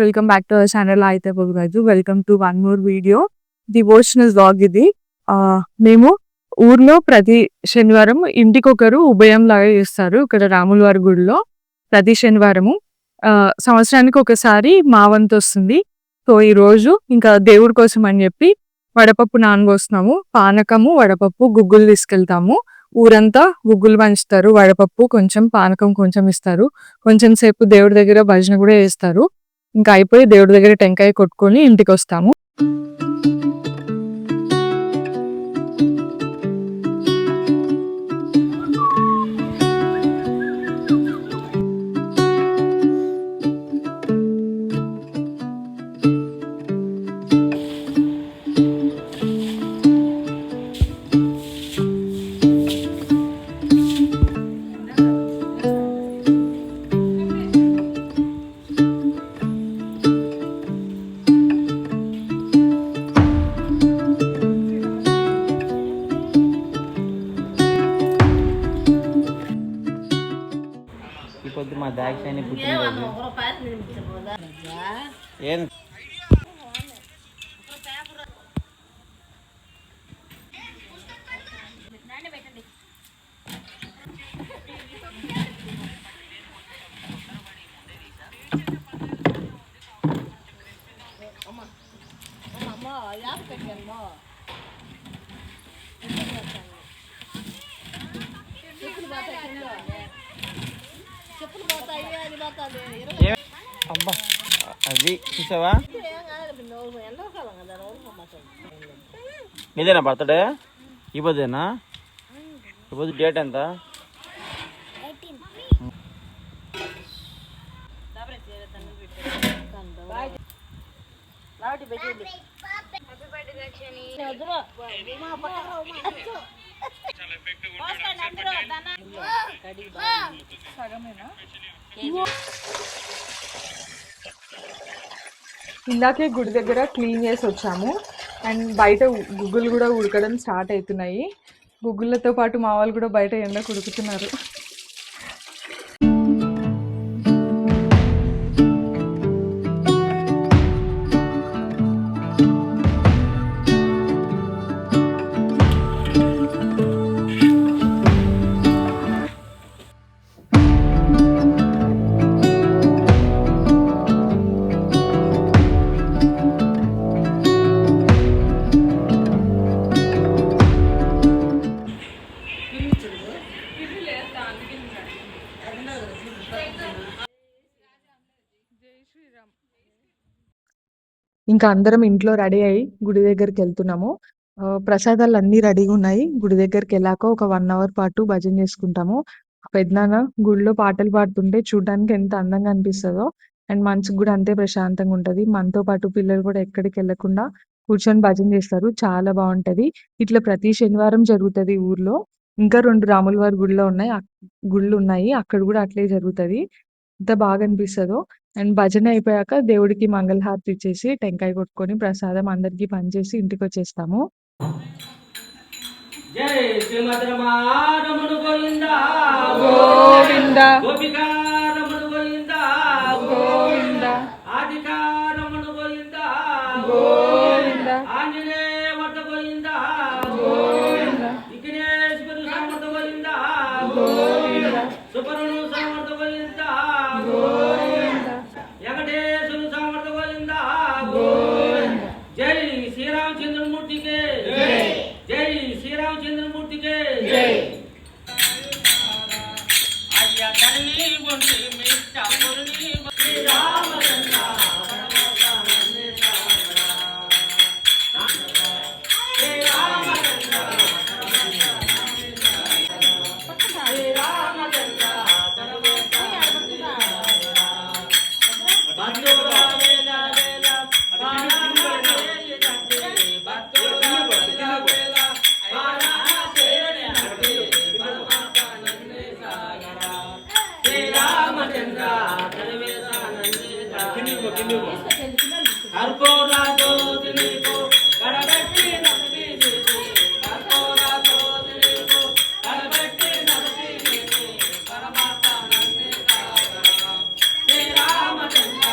Welcome back to our channel అయితే పోగదు. Welcome to one more video devotional vlog. ఇది మేము ఊర్లో ప్రతి శనివారం ఇంటికొకరు ఉభయం లాగా చేస్తారు. ఇక్కడ రాముల వారి గుడిలో ప్రతి శనివారము సంవత్సరానికి ఒకసారి మా వంతు వస్తుంది. సో ఈ రోజు ఇంకా దేవుడి కోసం అని చెప్పి వడపప్పు నానబోస్తున్నాము. పానకము, వడపప్పు, గుగ్గులు తీసుకెళ్తాము. ఊరంతా గుగ్గులు పంచుతారు. వడపప్పు కొంచెం, పానకం కొంచెం ఇస్తారు. కొంచెం సేపు దేవుడి దగ్గర భజన కూడా చేస్తారు. ఇంకా అయిపోయి దేవుడి దగ్గర టెంకాయ కొట్టుకొని ఇంటికి వస్తాము. పొద్దు మా దాక్షాయని పుట్టినరోజు ఏం అబ్బా అది చూసావా? మీదేనా బర్త్డే? ఈ పొద్దునా? ఈ పొద్దు డేట్ ఎంత? ఇందాకే గుడి దగ్గర క్లీన్ చేసి వచ్చాము. అండ్ బయట గుగ్గులు కూడా ఉడకడం స్టార్ట్ అవుతున్నాయి. గుగ్గులతో పాటు మా వాళ్ళు కూడా బయట ఎండకు ఉడుకుతున్నారు. ఇంకా అందరం ఇంట్లో రెడీ అయ్యి గుడి దగ్గరికి వెళ్తున్నాము. ప్రసాదాలు అన్నీ రెడీగా ఉన్నాయి. గుడి దగ్గరికి వెళ్ళాక ఒక 1 అవర్ పాటు భజన చేసుకుంటాము. పెద్దనాన్న గుడిలో పాటలు పాడుతుంటే చూడడానికి ఎంత అందంగా అనిపిస్తుందో, అండ్ మనసుకు కూడా అంతే ప్రశాంతంగా ఉంటుంది. మనతో పాటు పిల్లలు కూడా ఎక్కడికి వెళ్ళకుండా కూర్చొని భజన చేస్తారు. చాలా బాగుంటది. ఇట్లా ప్రతి శనివారం జరుగుతుంది ఊర్లో. ఇంకా 2 రాముల వారి గుళ్ళు ఉన్నాయి. అక్కడ కూడా అట్లే జరుగుతుంది. ఎంత బాగా అనిపిస్తుందో. అండ్ భజన అయిపోయాక దేవుడికి మంగళహారతి ఇచ్చేసి టెంకాయ కొట్టుకొని ప్రసాదం అందరికి పనిచేసి ఇంటికి వచ్చేస్తాము. జై శ్రీమద్రమారమణ గోవిందా గోవింద గోపికారమణ గోవిందా గోవింద ఆదికారమణ గోవిందా గోవింద ఆంజనేయ వర్త గోవిందా గోవింద విఘ్నేశ్వర సమర్థ గోవిందా గోవింద సుపర్ణు సమర్థ గోవిందా గోవింద వెంకటేశ్వర సమర్థ గోవిందా గోవింద జై శ్రీరామచంద్రమూర్తికి జై జై శ్రీరామచంద్రమూర్తికి జై. అయ్యా కర్ణి బొంటి మిట్ట పురుని శ్రీరామచంద్ర కర్పూరా జ్యోతినికు కడబెట్టి నడిపి కర్పూరా జ్యోతినికు కడబెట్టి నడిపి పరమాత్మ నంది శ్రీరామచంద్ర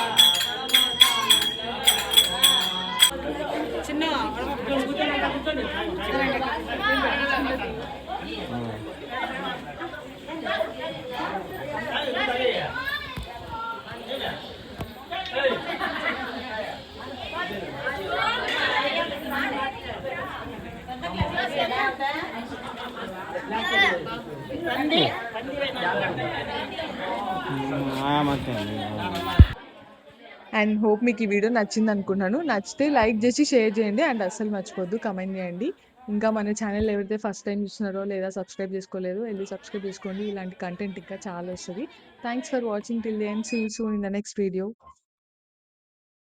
మంచిగా అండ్ హోప్ మీకు ఈ వీడియో నచ్చింది అనుకున్నాను. నచ్చితే లైక్ చేసి షేర్ చేయండి. అండ్ అస్సలు మర్చిపోద్దు కామెంట్ చేయండి. ఇంకా మన ఛానల్ ఎవరైతే ఫస్ట్ టైం చూస్తున్నారో లేదా సబ్స్క్రైబ్ చేసుకోలేదో ఎళ్లి సబ్స్క్రైబ్ చేసుకోండి. ఇలాంటి కంటెంట్ ఇంకా చాలా వస్తది. Thanks for watching till the end. See you soon in the next video.